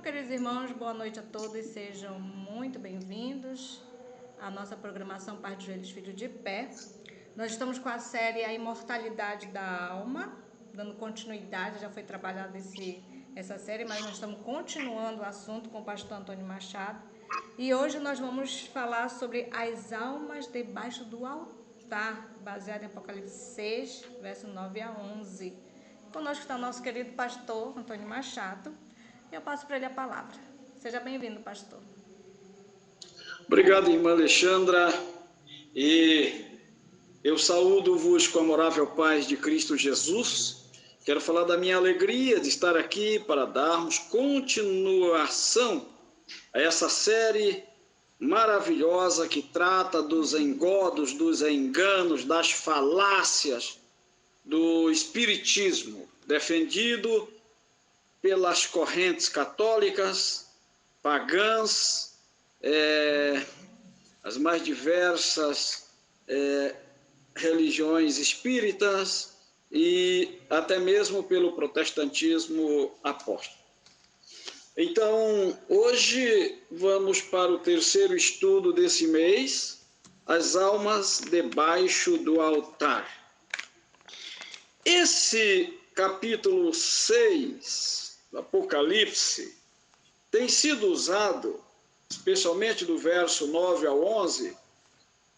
queridos irmãos, boa noite a todos, sejam muito bem-vindos à nossa programação Paz de Joelhos, Filho de Pé. Nós estamos com a série A Imortalidade da Alma, dando continuidade, já foi trabalhada essa série, mas nós estamos continuando o assunto com o pastor Antônio Machado. E hoje nós vamos falar sobre as almas debaixo do altar, baseado em Apocalipse 6, verso 9 a 11. Conosco está o nosso querido pastor Antônio Machado. Eu passo para ele a palavra. Seja bem-vindo, pastor. Obrigado, irmã Alexandra. E eu saúdo-vos com a amorável paz de Cristo Jesus. Quero falar da minha alegria de estar aqui para darmos continuação a essa série maravilhosa que trata dos engodos, dos enganos, das falácias do espiritismo, defendido pelas correntes católicas, pagãs, as mais diversas religiões espíritas e até mesmo pelo protestantismo apóstolo. Então, hoje vamos para o terceiro estudo desse mês, as almas debaixo do altar. Esse capítulo 6 do Apocalipse tem sido usado, especialmente do verso 9 ao 11,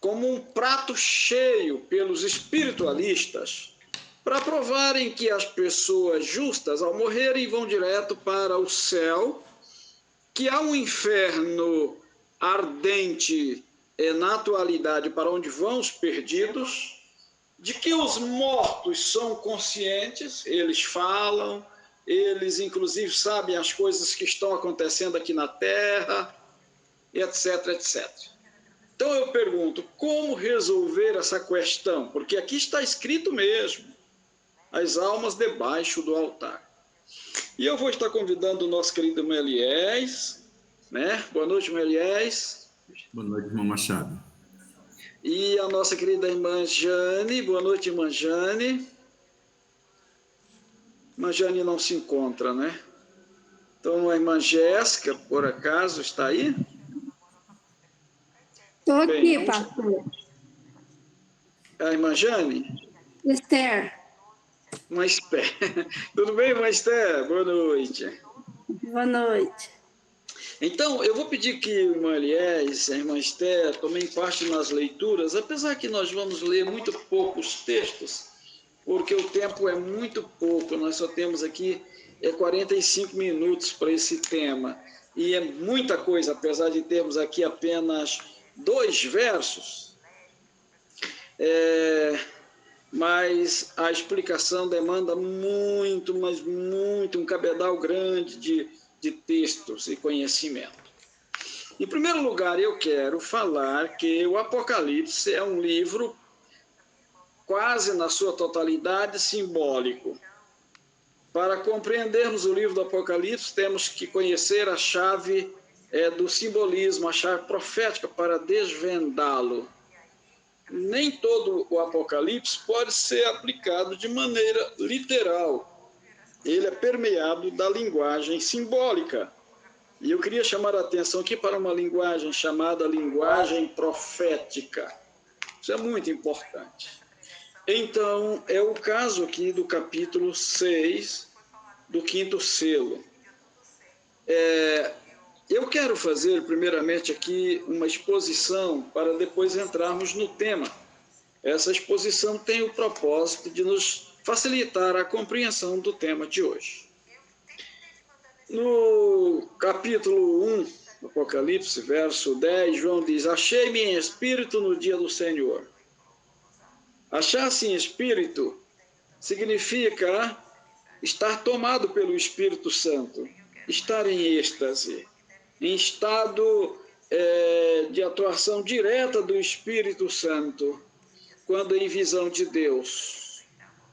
como um prato cheio pelos espiritualistas para provarem que as pessoas justas, ao morrerem, vão direto para o céu, que há um inferno ardente na atualidade para onde vão os perdidos, de que os mortos são conscientes, eles falam, eles inclusive sabem as coisas que estão acontecendo aqui na Terra, etc, etc. Então eu pergunto, como resolver essa questão? Porque aqui está escrito mesmo, as almas debaixo do altar. E eu vou estar convidando o nosso querido Meliés, né? Boa noite, Meliés. Boa noite, irmão Machado. E a nossa querida irmã Jane. Boa noite, irmã Jane. Irmã Jane não se encontra, né? Então a irmã Jéssica, por acaso, está aí? Estou aqui, pastor. A irmã Jane? Esther. Irmã Esther. Tudo bem, irmã Esther? Boa noite. Boa noite. Então, eu vou pedir que o irmão Eliés, a irmã Esther, tomem parte nas leituras, apesar que nós vamos ler muito poucos textos, porque o tempo é muito pouco, nós só temos aqui 45 minutos para esse tema, e é muita coisa, apesar de termos aqui apenas 2 versos, mas a explicação demanda muito, mas muito, um cabedal grande de textos e conhecimento. Em primeiro lugar, eu quero falar que o Apocalipse é um livro quase na sua totalidade simbólico. Para compreendermos o livro do Apocalipse, temos que conhecer a chave do simbolismo, a chave profética para desvendá-lo. Nem todo o Apocalipse pode ser aplicado de maneira literal. Ele é permeado da linguagem simbólica. E eu queria chamar a atenção aqui para uma linguagem chamada linguagem profética. Isso é muito importante. Então, é o caso aqui do capítulo 6, do 5º selo. Eu quero fazer, primeiramente, aqui uma exposição para depois entrarmos no tema. Essa exposição tem o propósito de nos facilitar a compreensão do tema de hoje. No capítulo 1 do Apocalipse, verso 10, João diz: achei-me em espírito no dia do Senhor. Achar-se em espírito significa estar tomado pelo Espírito Santo, estar em êxtase, em estado de atuação direta do Espírito Santo, quando em visão de Deus.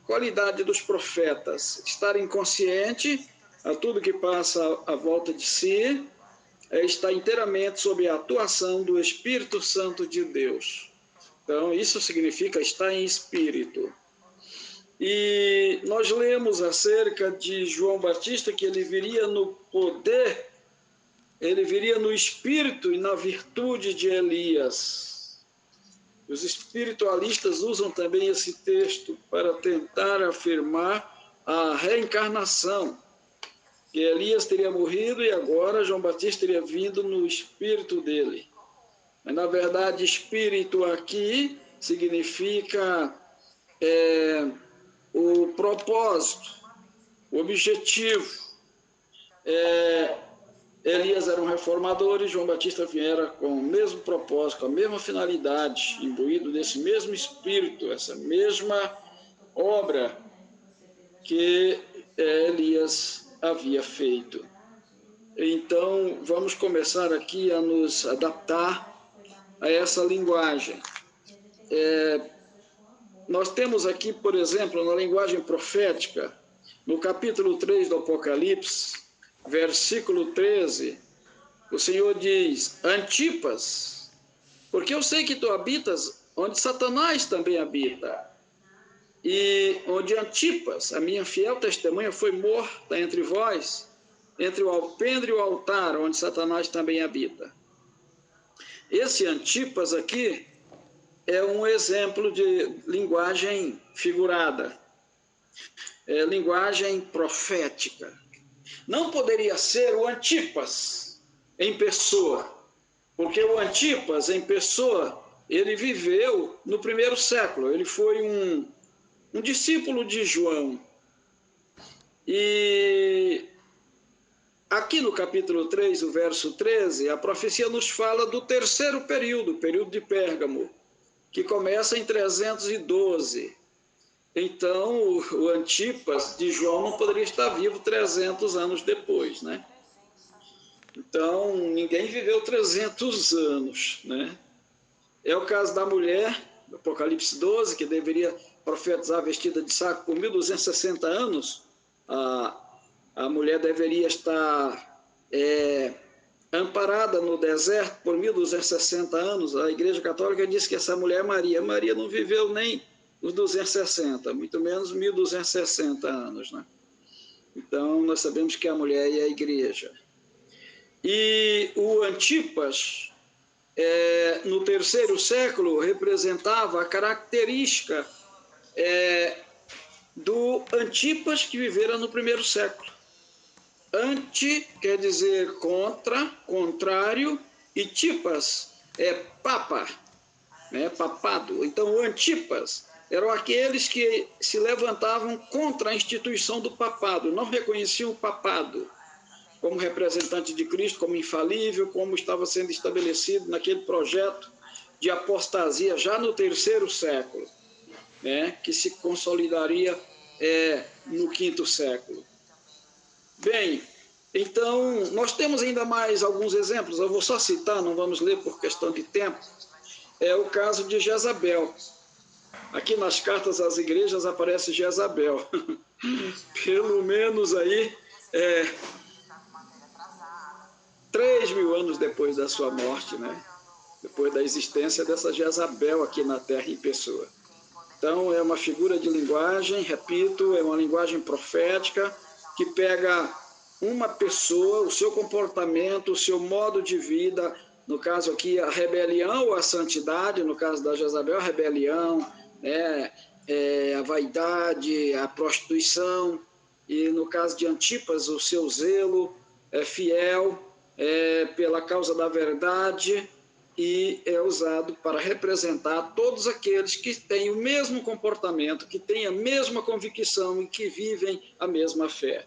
Qualidade dos profetas, estar inconsciente a tudo que passa à volta de si, está inteiramente sob a atuação do Espírito Santo de Deus. Então, isso significa estar em espírito. E nós lemos acerca de João Batista que ele viria no poder ele viria no espírito e na virtude de Elias. Os espiritualistas usam também esse texto para tentar afirmar a reencarnação, que Elias teria morrido e agora João Batista teria vindo no espírito dele. Mas, na verdade, espírito aqui significa o propósito, o objetivo. Elias era um reformador e João Batista viera com o mesmo propósito, com a mesma finalidade, imbuído desse mesmo espírito, essa mesma obra que Elias havia feito. Então, vamos começar aqui a nos adaptar a essa linguagem. Nós temos aqui, por exemplo, na linguagem profética, no capítulo 3 do Apocalipse, versículo 13, o Senhor diz: Antipas, porque eu sei que tu habitas onde Satanás também habita, e onde Antipas, a minha fiel testemunha, foi morta entre vós, entre o alpendre e o altar, onde Satanás também habita. Esse Antipas aqui é um exemplo de linguagem figurada, linguagem profética. Não poderia ser o Antipas em pessoa, porque o Antipas em pessoa, ele viveu no primeiro século, ele foi um discípulo de João. E aqui no capítulo 3, o verso 13, a profecia nos fala do terceiro período, o período de Pérgamo, que começa em 312. Então, o Antipas de João não poderia estar vivo 300 anos depois, né? Então, ninguém viveu 300 anos, né? É o caso da mulher, do Apocalipse 12, que deveria profetizar vestida de saco por 1260 anos. A mulher deveria estar amparada no deserto por 1260 anos. A Igreja Católica diz que essa mulher é Maria. Maria não viveu nem os 260, muito menos 1260 anos, né? Então, nós sabemos que a mulher é a Igreja. E o Antipas, no terceiro século, representava a característica do Antipas que vivera no primeiro século. Anti quer dizer contra, contrário, e tipas é papa, né, papado. Então, o Antipas eram aqueles que se levantavam contra a instituição do papado, não reconheciam o papado como representante de Cristo, como infalível, como estava sendo estabelecido naquele projeto de apostasia já no terceiro século, né, que se consolidaria no quinto século. Bem, então, nós temos ainda mais alguns exemplos, eu vou só citar, não vamos ler por questão de tempo. É o caso de Jezabel. Aqui nas cartas às igrejas aparece Jezabel. Pelo menos aí 3.000 anos depois da sua morte, né? Depois da existência dessa Jezabel aqui na Terra em pessoa. Então, é uma figura de linguagem, repito, é uma linguagem profética que pega uma pessoa, o seu comportamento, o seu modo de vida, no caso aqui a rebelião ou a santidade, no caso da Jezabel, a rebelião, a vaidade, a prostituição, e no caso de Antipas, o seu zelo fiel pela causa da verdade, e é usado para representar todos aqueles que têm o mesmo comportamento, que têm a mesma convicção e que vivem a mesma fé.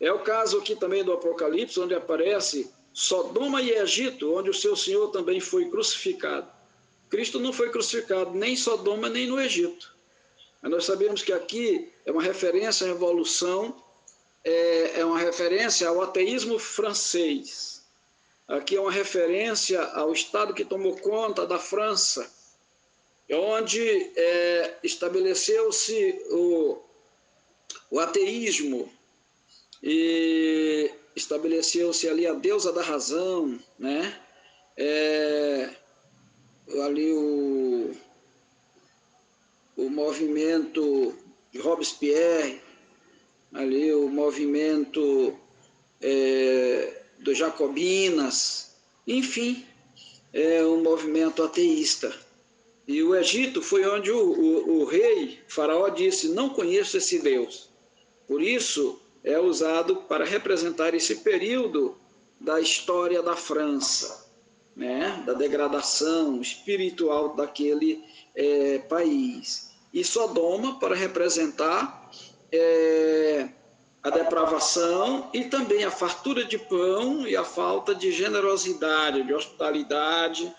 É o caso aqui também do Apocalipse, onde aparece Sodoma e Egito, onde o seu Senhor também foi crucificado. Cristo não foi crucificado nem em Sodoma nem no Egito. Mas nós sabemos que aqui é uma referência à revolução, é uma referência ao ateísmo francês. Aqui é uma referência ao Estado que tomou conta da França, onde estabeleceu-se o ateísmo e estabeleceu-se ali a deusa da razão, né? Ali o movimento de Robespierre, ali o movimento dos jacobinas, enfim, é um movimento ateísta. E o Egito foi onde o rei, Faraó, disse: não conheço esse Deus. Por isso, é usado para representar esse período da história da França, né? Da degradação espiritual daquele país. E Sodoma para representar a depravação e também a fartura de pão e a falta de generosidade, de hospitalidade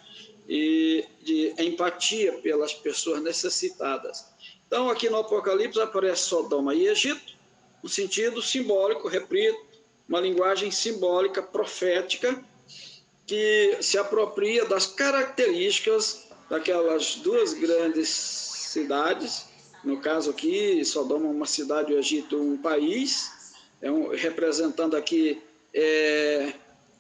e de empatia pelas pessoas necessitadas. Então, aqui no Apocalipse aparece Sodoma e Egito, no sentido simbólico, repito, uma linguagem simbólica, profética, que se apropria das características daquelas duas grandes cidades. No caso aqui, Sodoma é uma cidade, o Egito um país, representando aqui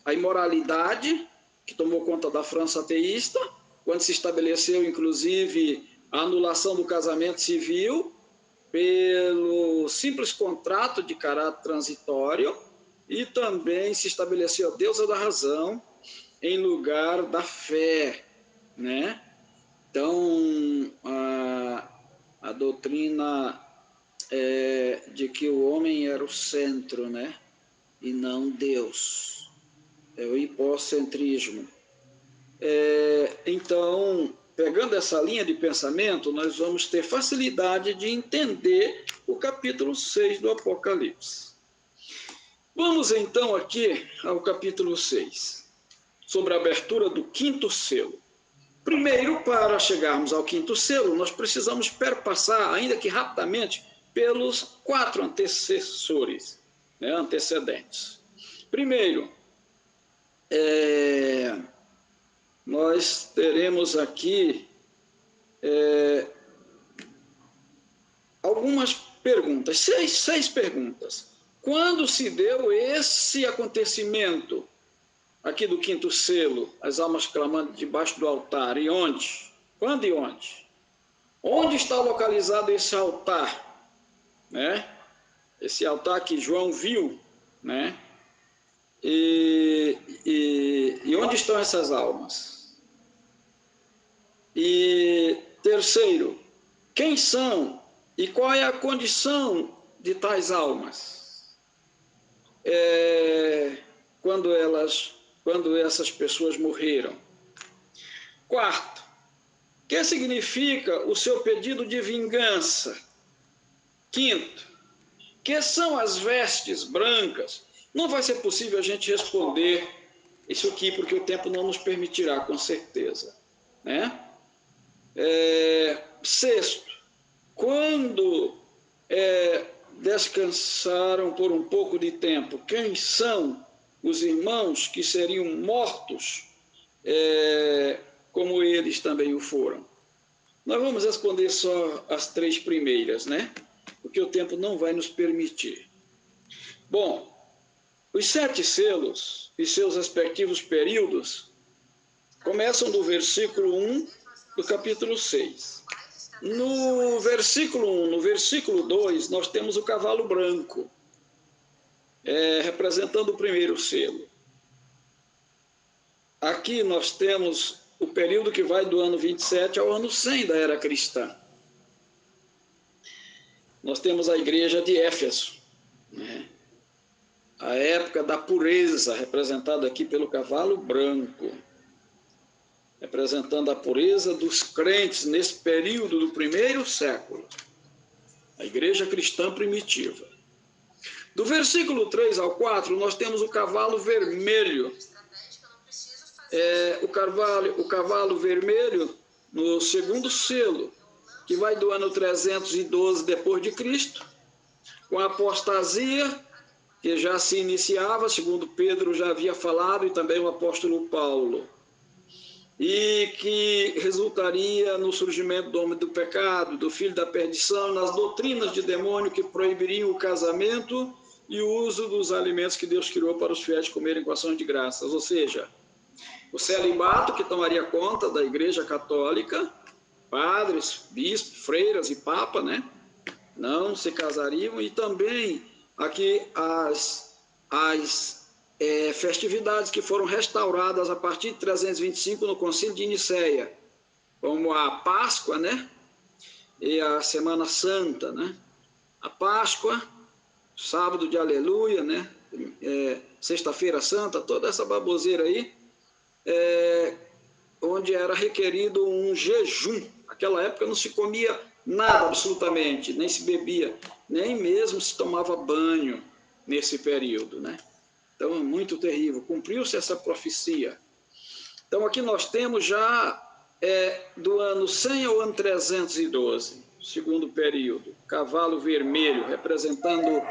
a imoralidade que tomou conta da França ateísta, quando se estabeleceu, inclusive, a anulação do casamento civil pelo simples contrato de caráter transitório, e também se estabeleceu a deusa da razão em lugar da fé, né? Então, a doutrina de que o homem era o centro, né? E não Deus. É o hipocentrismo. Então, pegando essa linha de pensamento, nós vamos ter facilidade de entender o capítulo 6 do Apocalipse. Vamos então aqui ao capítulo 6, sobre a abertura do quinto selo. Primeiro, para chegarmos ao quinto selo, nós precisamos perpassar, ainda que rapidamente, pelos 4 antecessores, né, antecedentes. Primeiro, nós teremos aqui algumas perguntas, seis perguntas. Quando se deu esse acontecimento aqui do quinto selo, as almas clamando debaixo do altar, e onde? Quando e onde? Onde está localizado esse altar? Né? Esse altar que João viu, né? E onde estão essas almas? E terceiro, quem são e qual é a condição de tais almas? Quando essas pessoas morreram. Quarto, o que significa o seu pedido de vingança? Quinto, que são as vestes brancas? Não vai ser possível a gente responder isso aqui, porque o tempo não nos permitirá, com certeza, né? Sexto, quando descansaram por um pouco de tempo, quem são os irmãos que seriam mortos, como eles também o foram? Nós vamos responder só as 3 primeiras, né? Porque o tempo não vai nos permitir. Bom, os 7 selos e seus respectivos períodos começam do versículo 1 do capítulo 6. No versículo 1, no versículo 2, nós temos o cavalo branco, representando o primeiro selo. Aqui nós temos o período que vai do ano 27 ao ano 100 da era cristã. Nós temos a igreja de Éfeso, né? A época da pureza, representada aqui pelo cavalo branco, representando a pureza dos crentes nesse período do primeiro século, a igreja cristã primitiva. Do versículo 3 ao 4, nós temos o cavalo vermelho. O cavalo vermelho no segundo selo, que vai do ano 312 depois de Cristo, com a apostasia que já se iniciava, segundo Pedro já havia falado, e também o apóstolo Paulo, e que resultaria no surgimento do homem do pecado, do filho da perdição, nas doutrinas de demônio que proibiriam o casamento e o uso dos alimentos que Deus criou para os fiéis comerem com ação de graças, ou seja, o celibato que tomaria conta da igreja católica, padres, bispos, freiras e papa, né? Não se casariam, e também aqui as festividades que foram restauradas a partir de 325 no Concílio de Nicéia, como a Páscoa, né? E a Semana Santa, né? A Páscoa, sábado de Aleluia, né? Sexta-feira Santa, toda essa baboseira aí, onde era requerido um jejum. Naquela época não se comia nada absolutamente, nem se bebia, nem mesmo se tomava banho nesse período, né? Então, é muito terrível. Cumpriu-se essa profecia. Então, aqui nós temos já do ano 100 ao ano 312, segundo período, cavalo vermelho, representando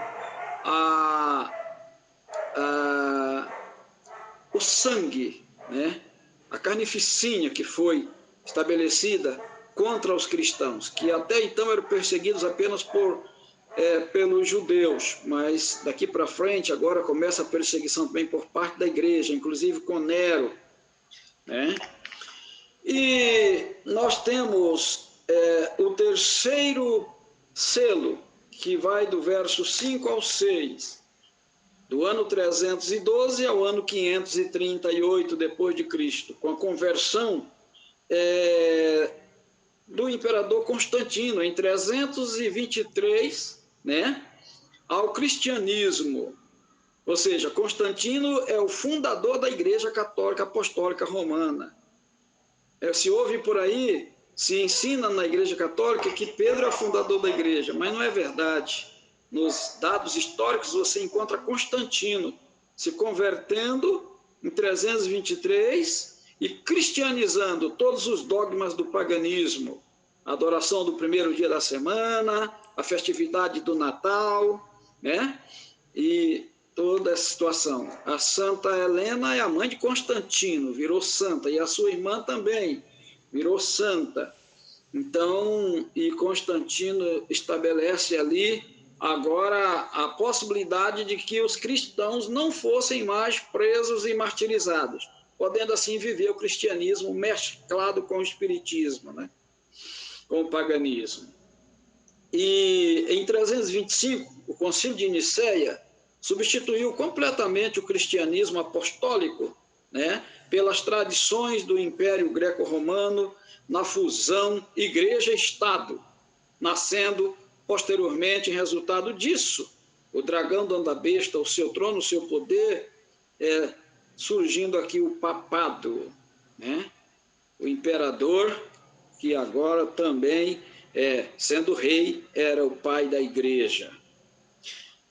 o sangue, né? A carnificina que foi estabelecida contra os cristãos, que até então eram perseguidos apenas pelos judeus, mas daqui para frente agora começa a perseguição também por parte da igreja, inclusive com Nero, né? E nós temos o terceiro selo, que vai do verso 5 ao 6, do ano 312 ao ano 538 depois de Cristo, com a conversão do imperador Constantino em 323, né, ao cristianismo. Ou seja, Constantino é o fundador da Igreja Católica Apostólica Romana. Se ouve por aí, se ensina na Igreja Católica que Pedro é o fundador da Igreja, mas não é verdade. Nos dados históricos você encontra Constantino se convertendo em 323 e cristianizando todos os dogmas do paganismo, a adoração do primeiro dia da semana, a festividade do Natal, né? E toda essa situação. A Santa Helena é a mãe de Constantino, virou santa, e a sua irmã também virou santa. Então, e Constantino estabelece ali agora a possibilidade de que os cristãos não fossem mais presos e martirizados, podendo assim viver o cristianismo mesclado com o espiritismo, né? Com o paganismo. E em 325, o Concílio de Nicéia substituiu completamente o cristianismo apostólico, né, pelas tradições do Império Greco-Romano na fusão igreja-estado, nascendo posteriormente, em resultado disso, o dragão dando à besta o seu trono, o seu poder, surgindo aqui o papado, né? O imperador, que agora também, sendo rei, era o pai da igreja.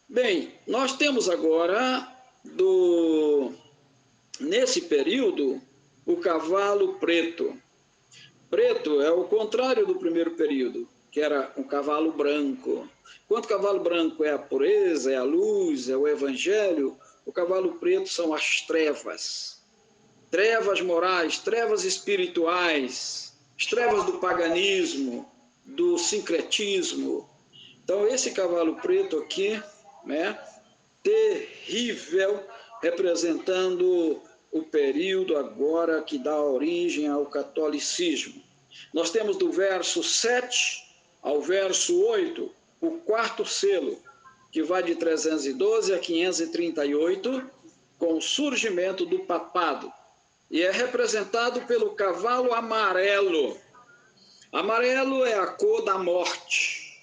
Bem, nós temos agora, nesse período, o cavalo preto. Preto é o contrário do primeiro período, que era um cavalo branco. Enquanto o cavalo branco é a pureza, é a luz, é o evangelho, o cavalo preto são as trevas. Trevas morais, trevas espirituais, as trevas do paganismo, do sincretismo. Então, esse cavalo preto aqui, né, terrível, representando o período agora que dá origem ao catolicismo. Nós temos do verso 7 ao verso 8, o quarto selo, que vai de 312 a 538, com o surgimento do papado, e é representado pelo cavalo amarelo. Amarelo é a cor da morte.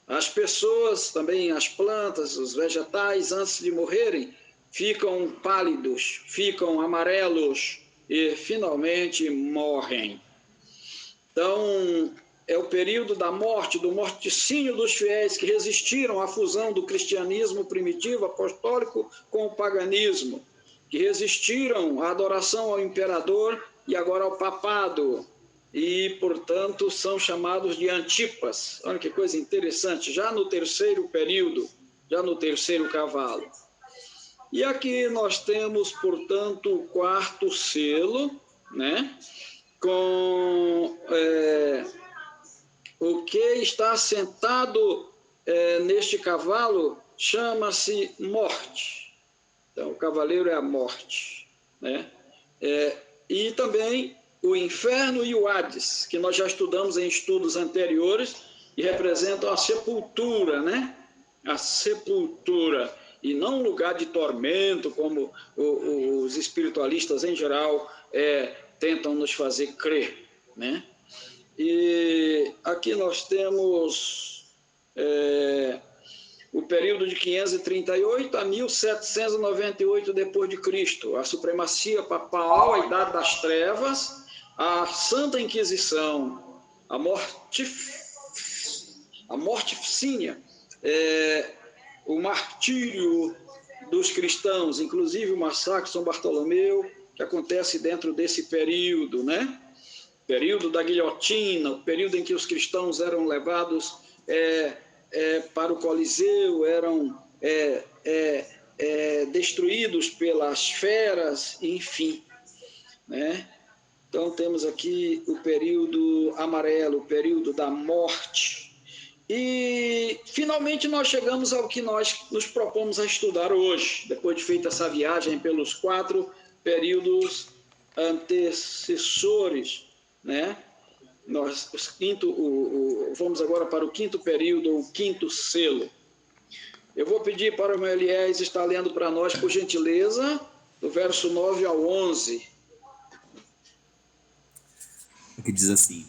As pessoas, também as plantas, os vegetais, antes de morrerem, ficam pálidos, ficam amarelos e finalmente morrem. Então, é o período da morte, do morticínio dos fiéis que resistiram à fusão do cristianismo primitivo apostólico com o paganismo, que resistiram à adoração ao imperador e agora ao papado, e, portanto, são chamados de antipas. Olha que coisa interessante, já no terceiro período, já no terceiro cavalo. E aqui nós temos, portanto, o quarto selo, né? Com o que está sentado neste cavalo chama-se morte. Então, o cavaleiro é a morte, né? E também o inferno e o Hades, que nós já estudamos em estudos anteriores, e representam a sepultura, né? A sepultura. e não um lugar de tormento, como os espiritualistas em geral tentam nos fazer crer, né? E aqui nós temos o período de 538 a 1798 depois de Cristo, a supremacia papal, a Idade das Trevas, a Santa Inquisição, a mortificina, o martírio dos cristãos, inclusive o massacre de São Bartolomeu, que acontece dentro desse período, né? Período da guilhotina, o período em que os cristãos eram levados para o Coliseu, eram destruídos pelas feras, enfim, né? Então temos aqui o período amarelo, o período da morte. E finalmente nós chegamos ao que nós nos propomos a estudar hoje, depois de feita essa viagem pelos 4 períodos antecessores, né? Vamos agora para o 5º período, o 5º selo. Eu vou pedir para o meu Eliés estar lendo para nós, por gentileza, do verso 9 ao 11. Que diz assim: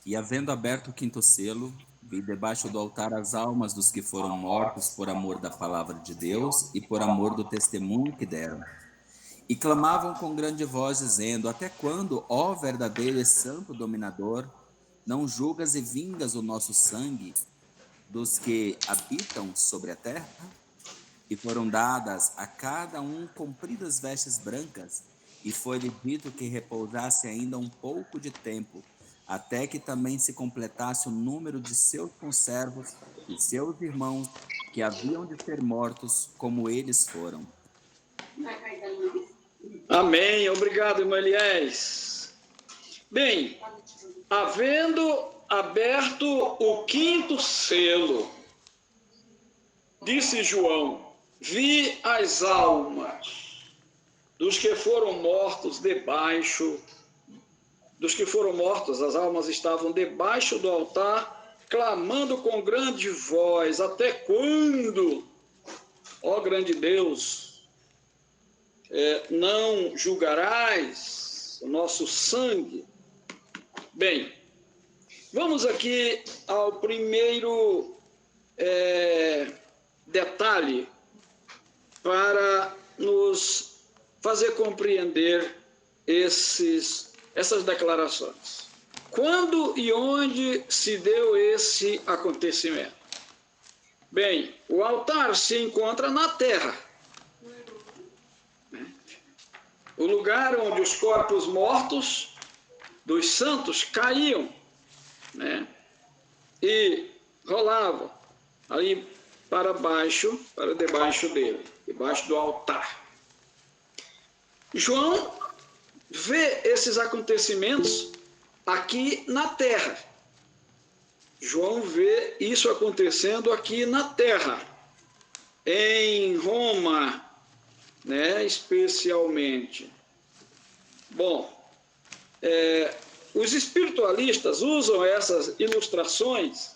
E havendo aberto o 5º selo, vi debaixo do altar as almas dos que foram mortos por amor da palavra de Deus e por amor do testemunho que deram. E clamavam com grande voz, dizendo: Até quando, ó verdadeiro e santo dominador, não julgas e vingas o nosso sangue dos que habitam sobre a terra? E foram dadas a cada um compridas vestes brancas, e foi-lhe dito que repousasse ainda um pouco de tempo, até que também se completasse o número de seus conservos e seus irmãos que haviam de ser mortos, como eles foram. Amém. Obrigado, irmão Eliés. Bem, havendo aberto o 5º selo, disse João: vi as almas dos que foram mortos as almas estavam debaixo do altar, clamando com grande voz: até quando, ó grande Deus, não julgarás o nosso sangue? Bem, vamos aqui ao primeiro detalhe para nos fazer compreender essas declarações. Quando e onde se deu esse acontecimento? Bem, o altar se encontra na terra. O lugar onde os corpos mortos dos santos caíam, né? E rolavam ali para debaixo dele, debaixo do altar. João vê esses acontecimentos aqui na terra. João vê isso acontecendo aqui na terra, em Roma, né, especialmente. Bom, os espiritualistas usam essas ilustrações,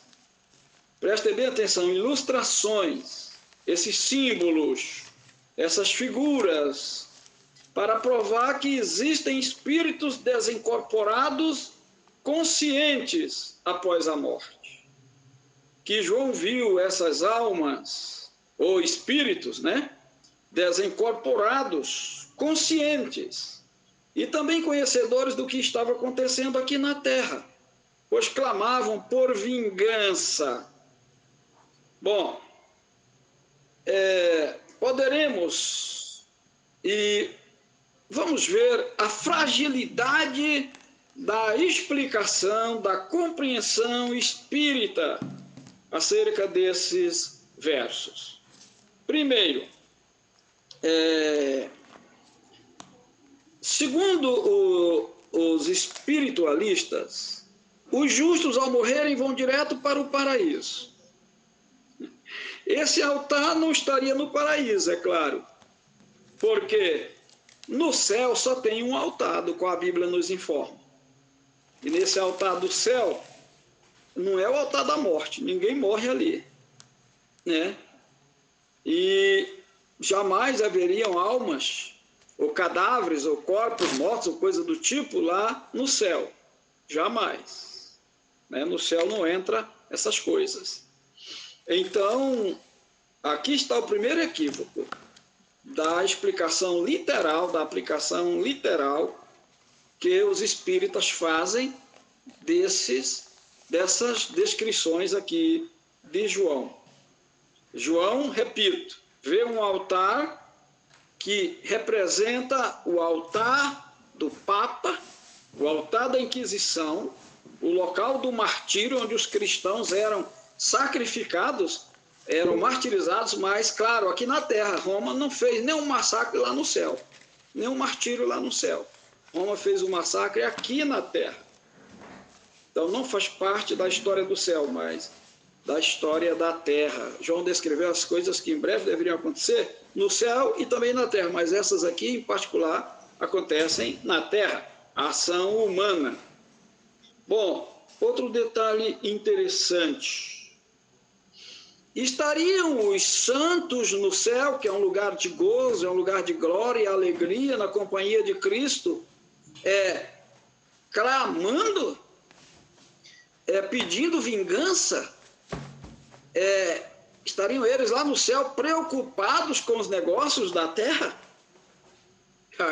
prestem bem atenção, ilustrações, esses símbolos, essas figuras, para provar que existem espíritos desincorporados conscientes após a morte. Que João viu essas almas, ou espíritos, né, desincorporados, conscientes, e também conhecedores do que estava acontecendo aqui na terra, pois clamavam por vingança. Bom, poderemos e vamos ver a fragilidade da explicação, da compreensão espírita acerca desses versos. Primeiro, segundo os espiritualistas, os justos ao morrerem vão direto para o paraíso. Esse altar não estaria no paraíso, é claro, porque no céu só tem um altar, do qual a Bíblia nos informa. E nesse altar do céu, não é o altar da morte, ninguém morre ali, né? E jamais haveriam almas, ou cadáveres, ou corpos mortos, ou coisa do tipo lá no céu. Jamais. Né? No céu não entra essas coisas. Então, aqui está o primeiro equívoco da explicação literal, da aplicação literal que os espíritas fazem dessas descrições aqui de João. João, repito, vê um altar que representa o altar do Papa, o altar da Inquisição, o local do martírio, onde os cristãos eram sacrificados, eram martirizados, mas, claro, aqui na terra, Roma não fez nenhum massacre lá no céu, nenhum martírio lá no céu. Roma fez o massacre aqui na terra. Então, não faz parte da história do céu, mas da história da terra. João descreveu as coisas que em breve deveriam acontecer no céu e também na terra, mas essas aqui, em particular, acontecem na terra, a ação humana. Bom, outro detalhe interessante. Estariam os santos no céu, que é um lugar de gozo, é um lugar de glória e alegria, na companhia de Cristo, clamando, pedindo vingança? Estariam eles lá no céu preocupados com os negócios da terra?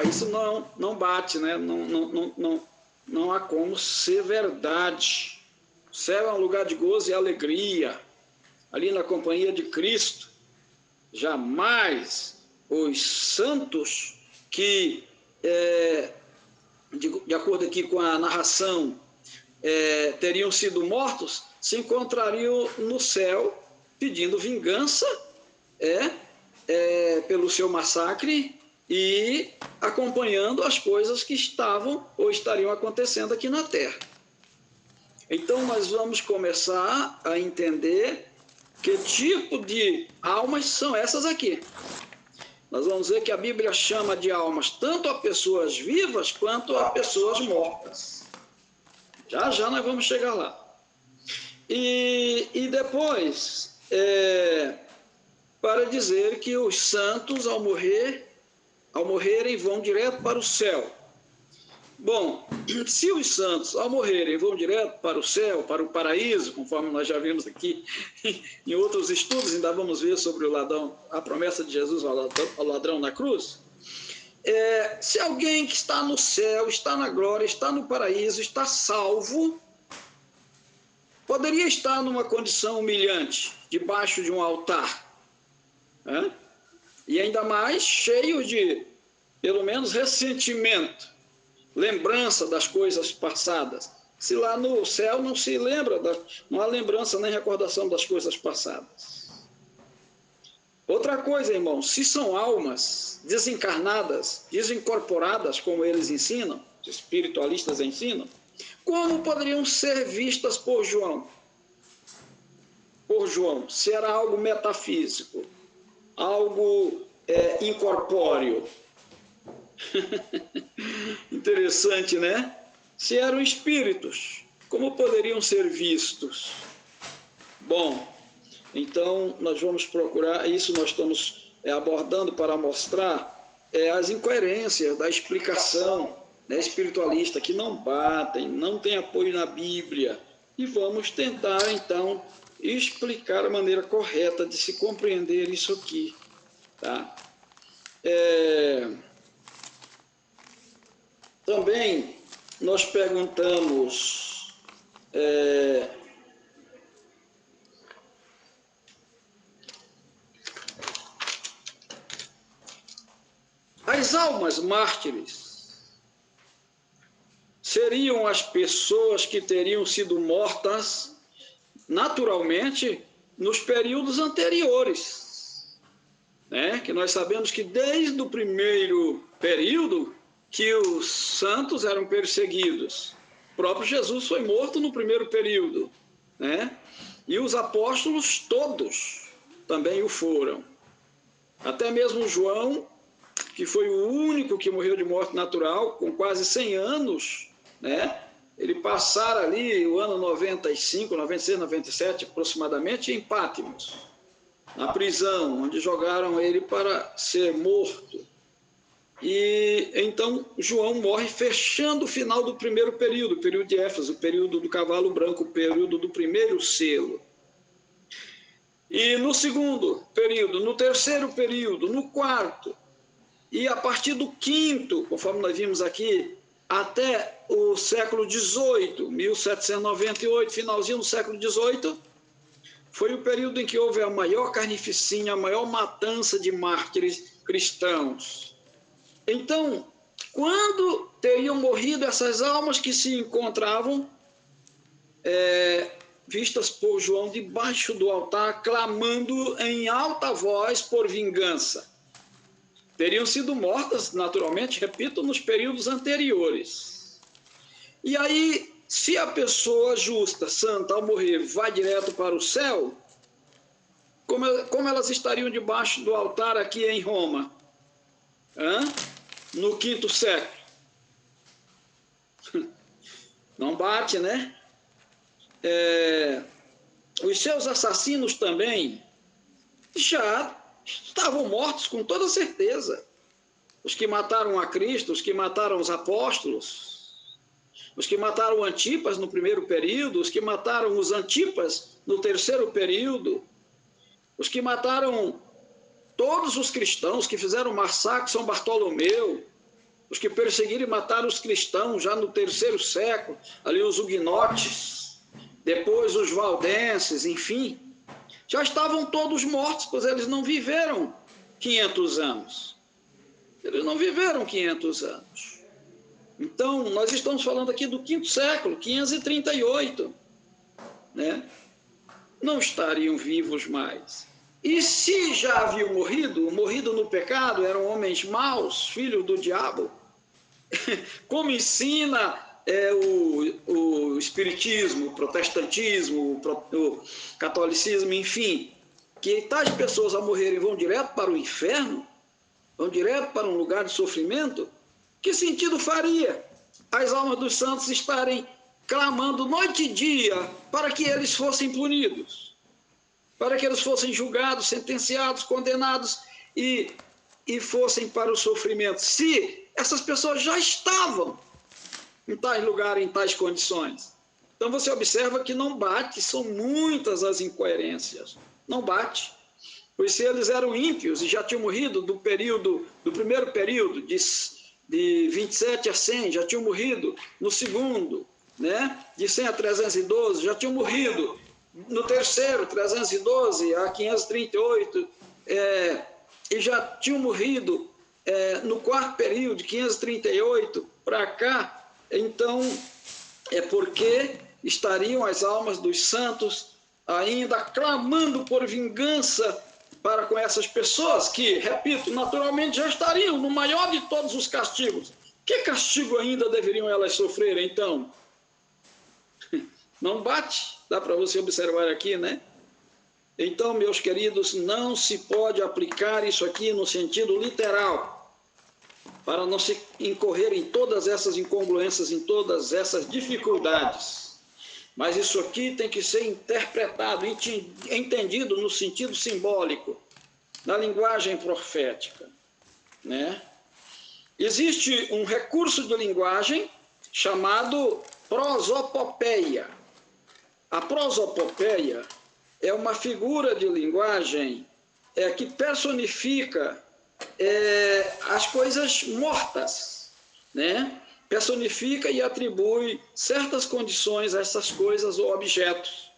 Isso não bate, né? Não há como ser verdade. O céu é um lugar de gozo e alegria, ali na companhia de Cristo. Jamais os santos que, de acordo aqui com a narração, teriam sido mortos, se encontrariam no céu pedindo vingança pelo seu massacre e acompanhando as coisas que estavam ou estariam acontecendo aqui na Terra. Então, nós vamos começar a entender que tipo de almas são essas aqui. Nós vamos ver que a Bíblia chama de almas tanto a pessoas vivas quanto a pessoas mortas. Já nós vamos chegar lá. E depois, para dizer que os santos, ao morrerem, vão direto para o céu. Bom, se os santos, ao morrerem, vão direto para o céu, para o paraíso, conforme nós já vimos aqui em outros estudos, ainda vamos ver sobre o ladrão, a promessa de Jesus ao ladrão na cruz. Se alguém que está no céu, está na glória, está no paraíso, está salvo, poderia estar numa condição humilhante, debaixo de um altar, né? E ainda mais cheio de, pelo menos, ressentimento, lembrança das coisas passadas. Se lá no céu não se lembra, não há lembrança nem recordação das coisas passadas. Outra coisa, irmão, se são almas desencarnadas, desincorporadas, como eles ensinam, os espiritualistas ensinam, como poderiam ser vistas por João? Por João, se era algo metafísico, algo incorpóreo. Interessante, né? Se eram espíritos, como poderiam ser vistos? Bom, então nós vamos procurar, isso nós estamos abordando para mostrar as incoerências da explicação, né, espiritualista, que não batem, não tem apoio na Bíblia. E vamos tentar, então, explicar a maneira correta de se compreender isso aqui. Tá? Também nós perguntamos as almas mártires seriam as pessoas que teriam sido mortas naturalmente nos períodos anteriores, né? Que nós sabemos que desde o primeiro período que os santos eram perseguidos. O próprio Jesus foi morto no primeiro período, né? E os apóstolos todos também o foram. Até mesmo João, que foi o único que morreu de morte natural, com quase 100 anos, né? Ele passara ali o ano 95, 96, 97 aproximadamente em Patmos. na prisão, onde jogaram ele para ser morto. E então João morre fechando o final do primeiro período, o período de Éfeso, o período do cavalo branco, o período do primeiro selo. E no segundo período, no terceiro período, no quarto, e a partir do quinto, conforme nós vimos aqui, até o século XVIII, 1798, finalzinho do século XVIII, foi o período em que houve a maior carnificina, a maior matança de mártires cristãos. Então, quando teriam morrido essas almas que se encontravam vistas por João debaixo do altar, clamando em alta voz por vingança? Teriam sido mortas, naturalmente, repito, nos períodos anteriores. E aí, se a pessoa justa, santa, ao morrer, vai direto para o céu, como elas estariam debaixo do altar aqui em Roma? No quinto século? Não bate, né? Os seus assassinos também já estavam mortos com toda certeza. Os que mataram a Cristo, os que mataram os apóstolos, os que mataram Antipas no primeiro período, os que mataram os Antipas no terceiro período, os que mataram todos os cristãos, que fizeram o massacre de São Bartolomeu, os que perseguiram e mataram os cristãos já no terceiro século, ali os huguenotes, depois os valdenses, enfim, já estavam todos mortos, pois eles não viveram 500 anos. Eles não viveram 500 anos. Então, nós estamos falando aqui do quinto século, 538, né? Não estariam vivos mais. E se já haviam morrido no pecado, eram homens maus, filhos do diabo, como ensina o espiritismo, o protestantismo, o catolicismo, enfim, que tais pessoas ao morrerem vão direto para o inferno, vão direto para um lugar de sofrimento, que sentido faria as almas dos santos estarem clamando noite e dia para que eles fossem punidos, para que eles fossem julgados, sentenciados, condenados e fossem para o sofrimento, se essas pessoas já estavam em tais lugares, em tais condições? Então você observa que não bate, são muitas as incoerências, não bate. Pois se eles eram ímpios e já tinham morrido do primeiro período, de 27 a 100, já tinham morrido no segundo, né? De 100 a 312, já tinham morrido no terceiro, 312 a 538, e já tinham morrido no quarto período, de 538 para cá. Então, é porque estariam as almas dos santos ainda clamando por vingança para com essas pessoas que, repito, naturalmente já estariam no maior de todos os castigos. Que castigo ainda deveriam elas sofrer, então? Não bate, dá para você observar aqui, né? Então, meus queridos, não se pode aplicar isso aqui no sentido literal, para não se incorrer em todas essas incongruências, em todas essas dificuldades. Mas isso aqui tem que ser interpretado, entendido no sentido simbólico, na linguagem profética, né? Existe um recurso de linguagem chamado prosopopeia. A prosopopeia é uma figura de linguagem que personifica as coisas mortas, né? Personifica e atribui certas condições a essas coisas ou objetos.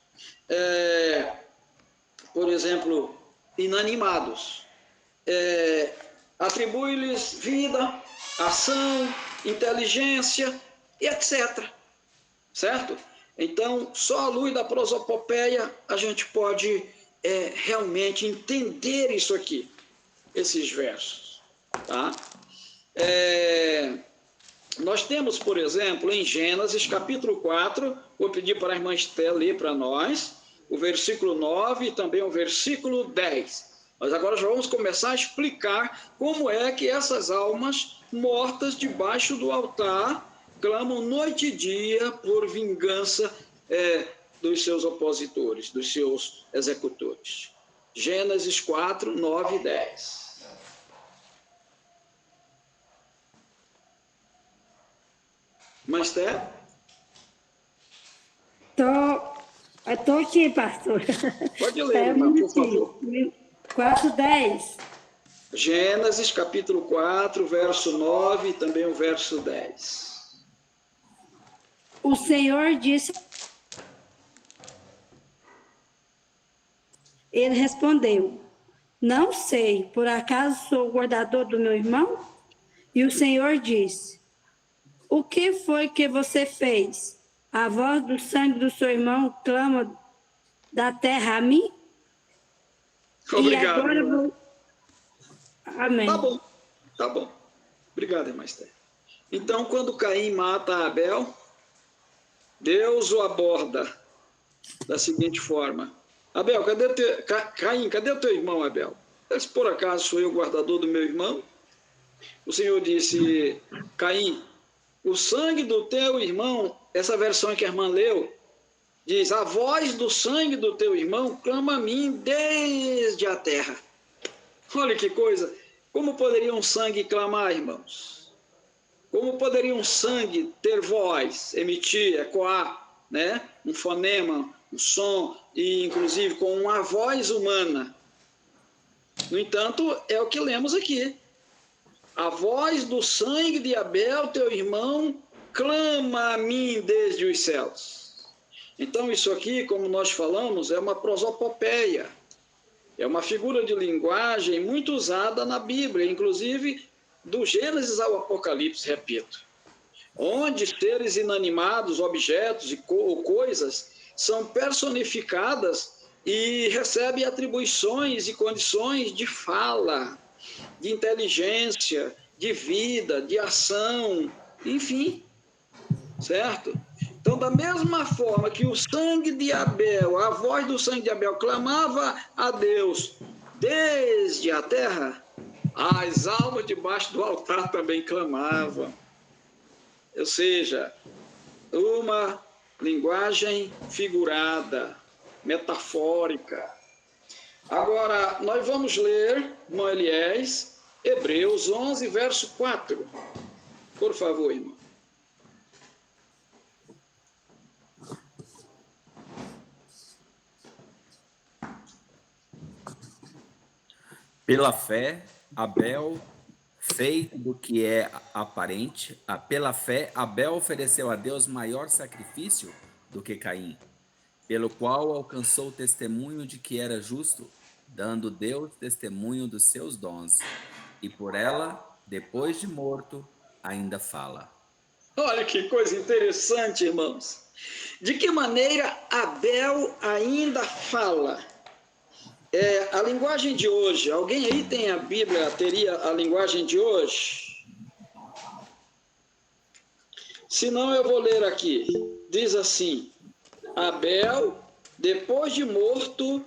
Por exemplo, inanimados. Atribui-lhes vida, ação, inteligência, e etc. Certo? Então, só à luz da prosopopeia a gente pode realmente entender isso aqui, esses versos. Tá? Nós temos, por exemplo, em Gênesis, capítulo 4, vou pedir para a irmã Esté ler para nós, o versículo 9 e também o versículo 10. Mas agora já vamos começar a explicar como é que essas almas mortas debaixo do altar clamam noite e dia por vingança dos seus opositores, dos seus executores. Gênesis 4, 9 e 10. Mas, Té? Estou aqui, pastor. Pode ler, irmã, por favor. 4:10. Gênesis, capítulo 4, verso 9 e também o verso 10. O Senhor disse... Ele respondeu, não sei, por acaso sou o guardador do meu irmão? E o Senhor disse, o que foi que você fez? A voz do sangue do seu irmão clama da terra a mim? Obrigado. E agora vou... Amém. Tá bom. Obrigado, irmã Esther. Então, quando Caim mata Abel, Deus o aborda da seguinte forma. Abel, Caim, cadê o teu irmão, Abel? Se por acaso sou eu o guardador do meu irmão? O Senhor disse, Caim, o sangue do teu irmão, essa versão que a irmã leu, diz, a voz do sangue do teu irmão clama a mim desde a terra. Olha que coisa, como poderia um sangue clamar, irmãos? Como poderia um sangue ter voz, emitir, ecoar, né? Um fonema, um som, e inclusive com uma voz humana? No entanto, é o que lemos aqui. A voz do sangue de Abel, teu irmão, clama a mim desde os céus. Então, isso aqui, como nós falamos, é uma prosopopeia. É uma figura de linguagem muito usada na Bíblia, inclusive do Gênesis ao Apocalipse, repito. Onde seres inanimados, objetos ou coisas são personificadas e recebem atribuições e condições de fala, de inteligência, de vida, de ação, enfim, certo? Então, da mesma forma que o sangue de Abel, a voz do sangue de Abel clamava a Deus desde a terra, as almas debaixo do altar também clamavam. Ou seja, uma linguagem figurada, metafórica. Agora, nós vamos ler, irmão Eliés, Hebreus 11, verso 4. Por favor, irmão. Pela fé, Abel, feito do que é aparente, pela fé, Abel ofereceu a Deus maior sacrifício do que Caim, pelo qual alcançou o testemunho de que era justo, dando Deus testemunho dos seus dons, e por ela, depois de morto, ainda fala. Olha que coisa interessante, irmãos. De que maneira Abel ainda fala? A linguagem de hoje, alguém aí tem a Bíblia, teria a linguagem de hoje? Se não, eu vou ler aqui. Diz assim, Abel, depois de morto,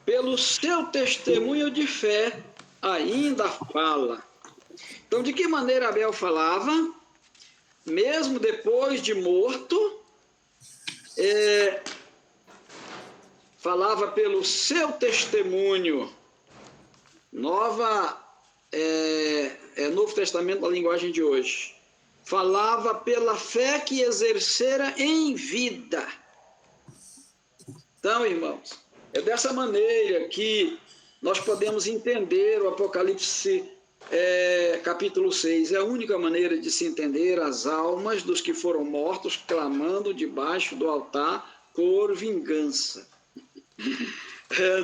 pelo seu testemunho de fé, ainda fala. Então, de que maneira Abel falava? Mesmo depois de morto, falava pelo seu testemunho. Novo Testamento da linguagem de hoje. Falava pela fé que exercera em vida. Então, irmãos, é dessa maneira que nós podemos entender o Apocalipse capítulo 6. É a única maneira de se entender as almas dos que foram mortos clamando debaixo do altar por vingança.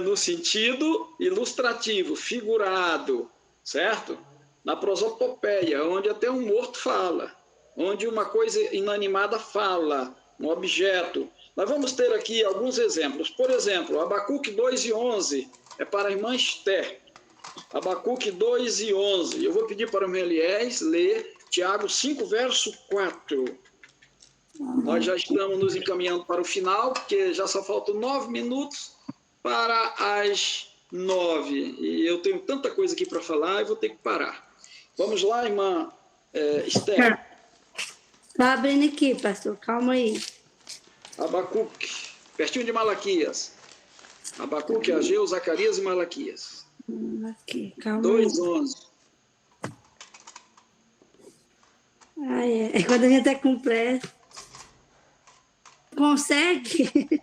No sentido ilustrativo, figurado, certo? Na prosopopeia, onde até um morto fala, onde uma coisa inanimada fala, um objeto. Nós vamos ter aqui alguns exemplos. Por exemplo, Abacuque 2:11 é para a irmã Esther. Abacuque 2:11. Eu vou pedir para o Eliés ler Tiago 5, verso 4. Nós já estamos nos encaminhando para o final, porque já só faltam 9 minutos para as 9. E eu tenho tanta coisa aqui para falar e vou ter que parar. Vamos lá, irmã Esther. Está abrindo aqui, pastor. Calma aí. Abacuque, pertinho de Malaquias. Abacuque, Ageu, Zacarias e Malaquias. Aqui, calma aí. 2:11. É quando a gente é completo. Consegue?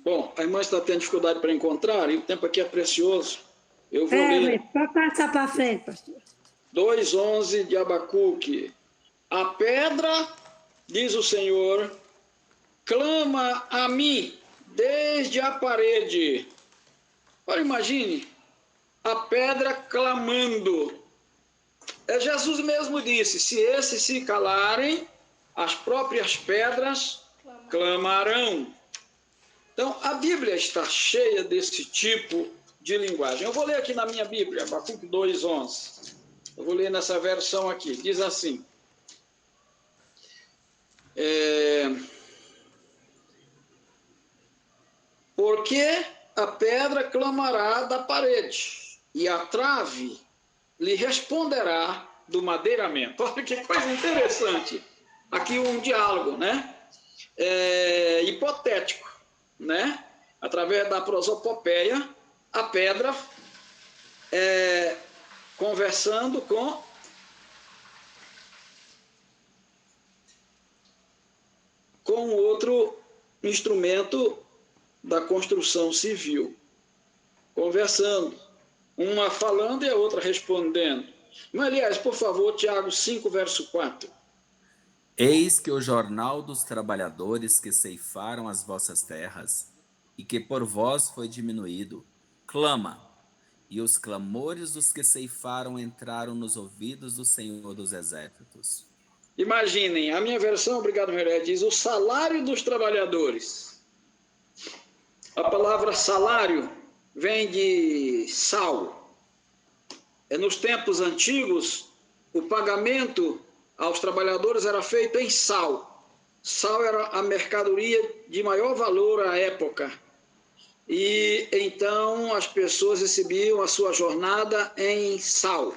Bom, a irmã está tendo dificuldade para encontrar, e o tempo aqui é precioso. Eu vou ler. Pode passar para frente, pastor. 2:11 de Abacuque. A pedra, diz o Senhor, clama a mim desde a parede. Olha, imagine, a pedra clamando. Jesus mesmo disse, se esses se calarem, as próprias pedras clamarão. Então, a Bíblia está cheia desse tipo de linguagem. Eu vou ler aqui na minha Bíblia, Abacuque 2:11. Eu vou ler nessa versão aqui. Diz assim. Porque a pedra clamará da parede, e a trave lhe responderá do madeiramento. Olha que coisa interessante. Aqui um diálogo, né? Hipotético, né? Através da prosopopeia, a pedra conversando com outro instrumento da construção civil, conversando, uma falando e a outra respondendo. Mas, aliás, por favor, Tiago 5, verso 4. Eis que o jornal dos trabalhadores que ceifaram as vossas terras, e que por vós foi diminuído, clama, e os clamores dos que ceifaram entraram nos ouvidos do Senhor dos Exércitos. Imaginem, a minha versão, obrigado, Miré, diz o salário dos trabalhadores. A palavra salário vem de sal. Nos tempos antigos, o pagamento aos trabalhadores era feito em sal. Sal era a mercadoria de maior valor à época. E então as pessoas recebiam a sua jornada em sal.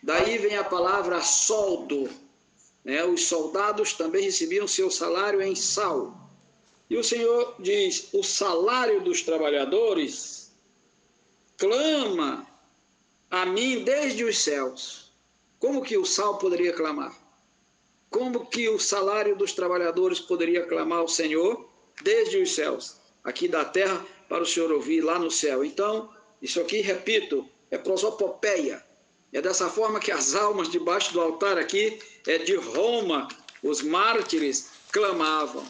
Daí vem a palavra soldo. Os soldados também recebiam seu salário em sal. E o Senhor diz, o salário dos trabalhadores clama a mim desde os céus. Como que o sal poderia clamar? Como que o salário dos trabalhadores poderia clamar ao Senhor desde os céus? Aqui da terra, para o Senhor ouvir lá no céu. Então, isso aqui, repito, é prosopopeia. É dessa forma que as almas debaixo do altar aqui, de Roma, os mártires clamavam.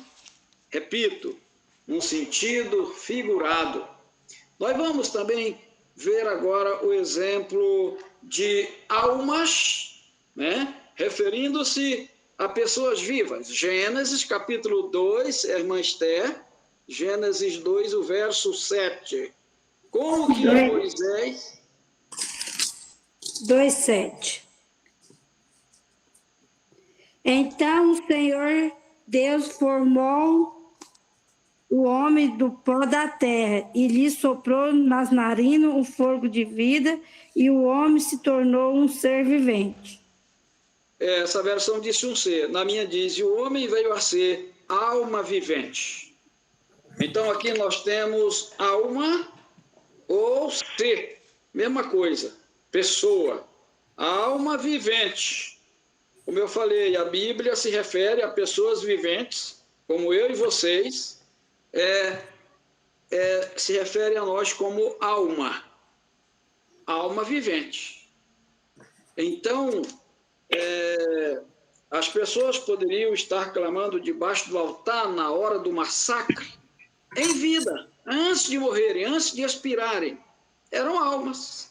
Repito, num sentido figurado. Nós vamos também ver agora o exemplo de almas, né? Referindo-se a pessoas vivas. Gênesis, capítulo 2, irmã Esther, Gênesis 2, o verso 7. Como que Moisés... 2:7. Então o Senhor Deus formou o homem do pó da terra e lhe soprou nas narinas um fogo de vida e o homem se tornou um ser vivente. Essa versão disse um ser. Na minha diz, e o homem veio a ser alma vivente. Então aqui nós temos alma ou ser. Mesma coisa. Pessoa, alma vivente. Como eu falei, a Bíblia se refere a pessoas viventes, como eu e vocês, se refere a nós como alma vivente. Então, as pessoas poderiam estar clamando debaixo do altar na hora do massacre, em vida, antes de morrerem, antes de expirarem. Eram almas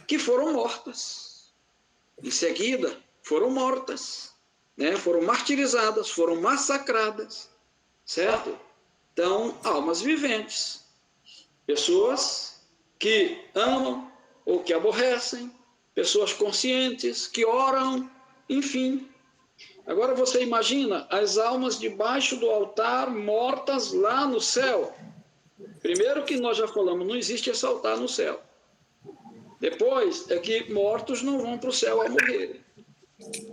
que foram mortas. Em seguida, foram mortas, né? Foram martirizadas, foram massacradas, certo? Então, almas viventes. Pessoas que amam ou que aborrecem, pessoas conscientes, que oram, enfim. Agora você imagina as almas debaixo do altar mortas lá no céu. Primeiro que nós já falamos, não existe esse altar no céu. Depois é que mortos não vão para o céu ao morrer,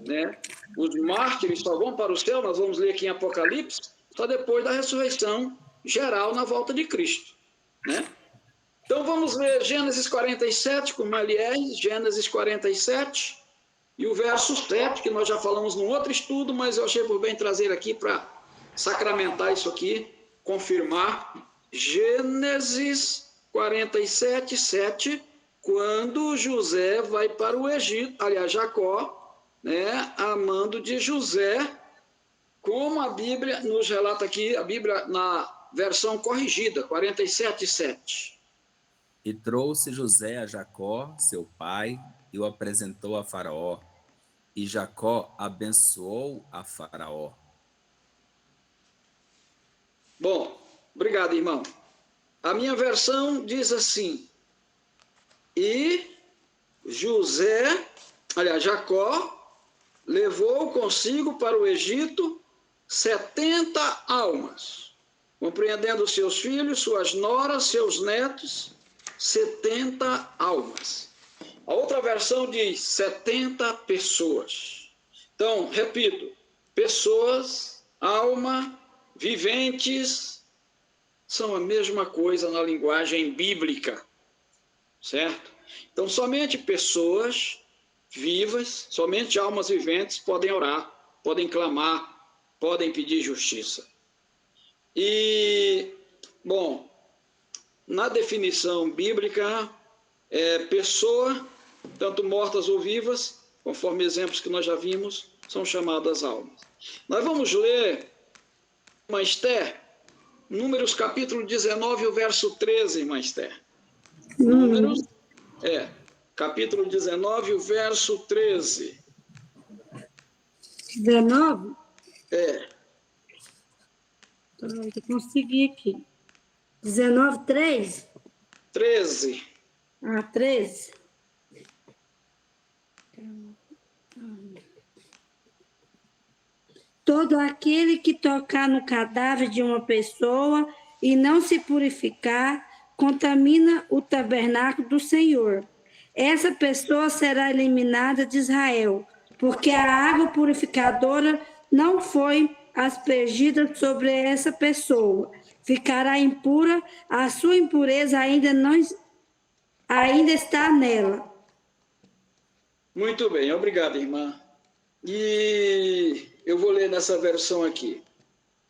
né? Os mártires só vão para o céu, nós vamos ler aqui em Apocalipse, só depois da ressurreição geral na volta de Cristo, né? Então vamos ler Gênesis 47, com Maliés, Gênesis 47, e o verso 7, que nós já falamos num outro estudo, mas eu achei por bem trazer aqui para sacramentar isso aqui, confirmar. Gênesis 47, 7, quando José vai para o Egito, aliás, Jacó, né, a mando de José, como a Bíblia nos relata aqui, a Bíblia na versão corrigida, 47, 7. E trouxe José a Jacó, seu pai, e o apresentou a Faraó. E Jacó abençoou a Faraó. Bom, obrigado, irmão. A minha versão diz assim: e Jacó levou consigo para o Egito 70 almas, compreendendo seus filhos, suas noras, seus netos, 70 almas. A outra versão diz 70 pessoas. Então, repito, pessoas, alma, viventes, são a mesma coisa na linguagem bíblica, certo? Então, somente pessoas vivas, somente almas viventes podem orar, podem clamar, podem pedir justiça. E, bom, na definição bíblica, pessoa, tanto mortas ou vivas, conforme exemplos que nós já vimos, são chamadas almas. Nós vamos ler, irmã Esther, Números capítulo 19, o verso 13, irmã Esther. Números, capítulo 19, o verso 13. 19? É. Eu consegui aqui. 19, 3? 13. Ah, 13. Todo aquele que tocar no cadáver de uma pessoa e não se purificar, contamina o tabernáculo do Senhor. Essa pessoa será eliminada de Israel, porque a água purificadora não foi aspergida sobre essa pessoa. Ficará impura, a sua impureza ainda está nela. Muito bem, obrigado, irmã. E eu vou ler nessa versão aqui.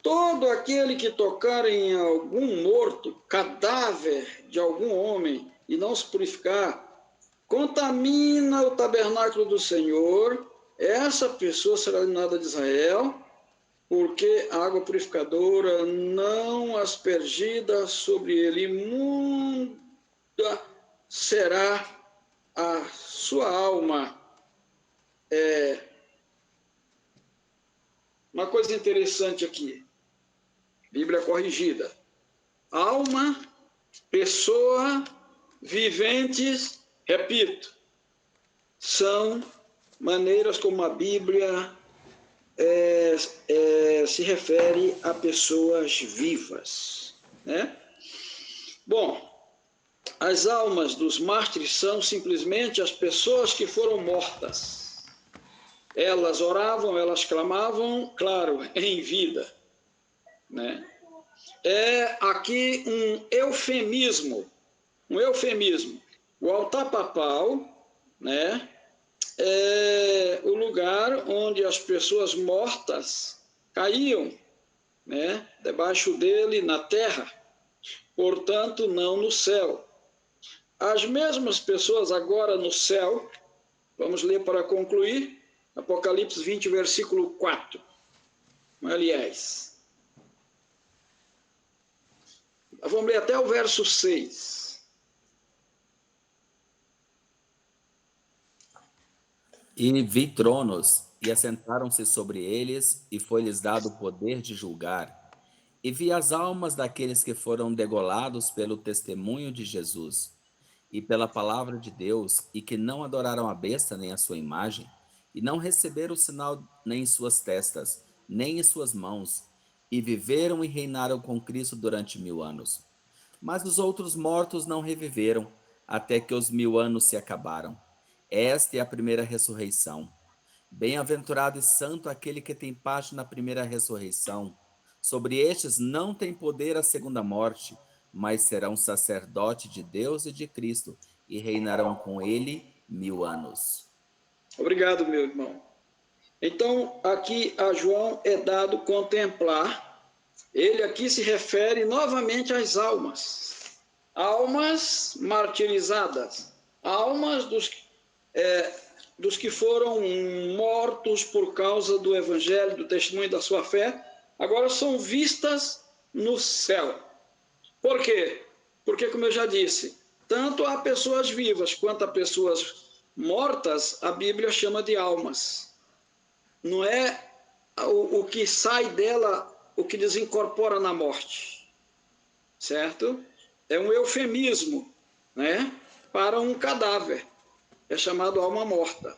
Todo aquele que tocar em algum morto, cadáver de algum homem, e não se purificar, contamina o tabernáculo do Senhor, essa pessoa será eliminada de Israel, porque a água purificadora não aspergida sobre ele, imunda será a sua alma. Uma coisa interessante aqui, Bíblia corrigida. Alma, pessoa, viventes, repito, são maneiras como a Bíblia se refere a pessoas vivas, né? Bom, as almas dos mártires são simplesmente as pessoas que foram mortas. Elas oravam, elas clamavam, claro, em vida, né? É aqui um eufemismo. O altar papal, né, é o lugar onde as pessoas mortas caíam, né, debaixo dele na terra, portanto, não no céu. As mesmas pessoas agora no céu, vamos ler para concluir, Apocalipse 20, versículo 4. Aliás, vamos ler até o verso 6. E vi tronos, e assentaram-se sobre eles, e foi-lhes dado o poder de julgar. E vi as almas daqueles que foram degolados pelo testemunho de Jesus e pela palavra de Deus, e que não adoraram a besta nem a sua imagem, e não receberam o sinal nem em suas testas, nem em suas mãos, e viveram e reinaram com Cristo durante 1000 anos. Mas os outros mortos não reviveram, até que os 1000 anos se acabaram. Esta é a primeira ressurreição. Bem-aventurado e santo aquele que tem parte na primeira ressurreição. Sobre estes não tem poder a segunda morte, mas serão sacerdote de Deus e de Cristo, e reinarão com ele 1000 anos. Obrigado, meu irmão. Então, aqui a João é dado contemplar, ele aqui se refere novamente às almas. Almas martirizadas, almas dos que foram mortos por causa do evangelho, do testemunho da sua fé, agora são vistas no céu. Por quê? Porque, como eu já disse, tanto há pessoas vivas quanto há pessoas mortas, a Bíblia chama de almas. Não é o que sai dela, o que desincorpora na morte, certo? É um eufemismo, né, para um cadáver. É chamado alma morta.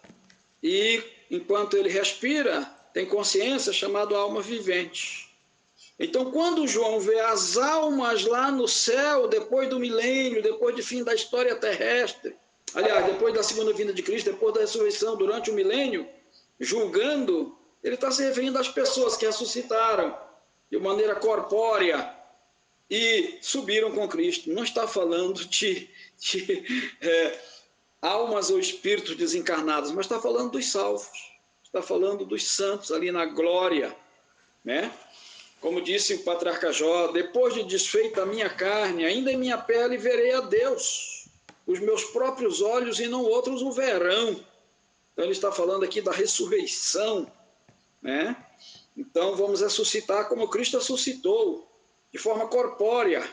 E, enquanto ele respira, tem consciência, é chamado alma vivente. Então, quando João vê as almas lá no céu, depois do milênio, depois do fim da história terrestre, aliás, depois da segunda vinda de Cristo, depois da ressurreição, durante o milênio, julgando, ele está se referindo às pessoas que ressuscitaram de maneira corpórea e subiram com Cristo. Não está falando de almas ou espíritos desencarnados, mas está falando dos salvos, está falando dos santos ali na glória, né? Como disse o patriarca Jó, depois de desfeita a minha carne, ainda em minha pele verei a Deus, os meus próprios olhos e não outros o verão. Então ele está falando aqui da ressurreição, né? Então vamos ressuscitar como Cristo ressuscitou, de forma corpórea.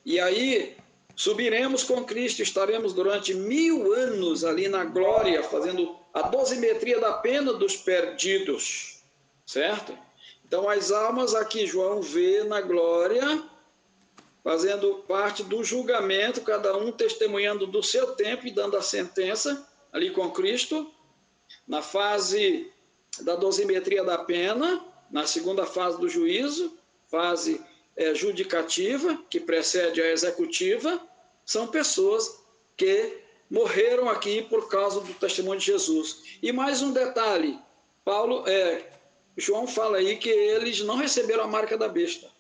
E aí subiremos com Cristo, estaremos durante 1000 anos ali na glória, fazendo a dosimetria da pena dos perdidos, certo? Então as almas aqui João vê na glória, fazendo parte do julgamento, cada um testemunhando do seu tempo e dando a sentença ali com Cristo, na fase da dosimetria da pena, na segunda fase do juízo, fase judicativa, que precede a executiva, são pessoas que morreram aqui por causa do testemunho de Jesus. E mais um detalhe, João fala aí que eles não receberam a marca da besta.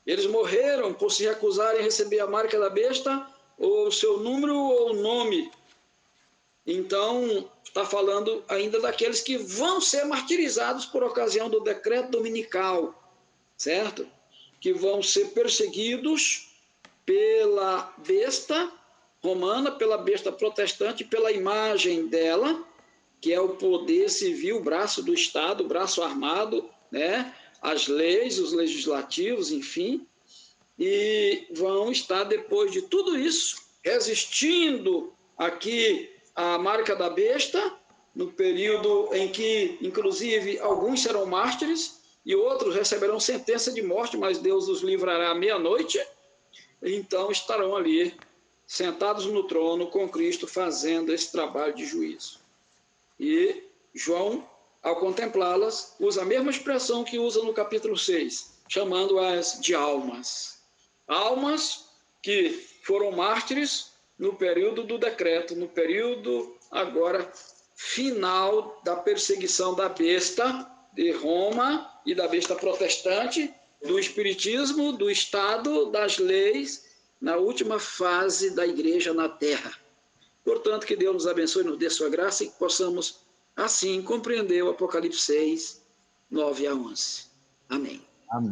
Eles morreram por se recusarem a receber a marca da besta, ou o seu número ou o nome. Então, está falando ainda daqueles que vão ser martirizados por ocasião do decreto dominical, certo? Que vão ser perseguidos pela besta romana, pela besta protestante, pela imagem dela, que é o poder civil, o braço do Estado, o braço armado, né? As leis, os legislativos, enfim, e vão estar, depois de tudo isso, resistindo aqui à marca da besta, no período em que, inclusive, alguns serão mártires e outros receberão sentença de morte, mas Deus os livrará à meia-noite, então estarão ali, sentados no trono com Cristo, fazendo esse trabalho de juízo. E João, ao contemplá-las, usa a mesma expressão que usa no capítulo 6, chamando-as de almas. Almas que foram mártires no período do decreto, no período agora final da perseguição da besta de Roma e da besta protestante, do espiritismo, do Estado, das leis, na última fase da igreja na terra. Portanto, que Deus nos abençoe, nos dê sua graça e que possamos, assim, compreender o Apocalipse 6, 9 a 11. Amém. Amém.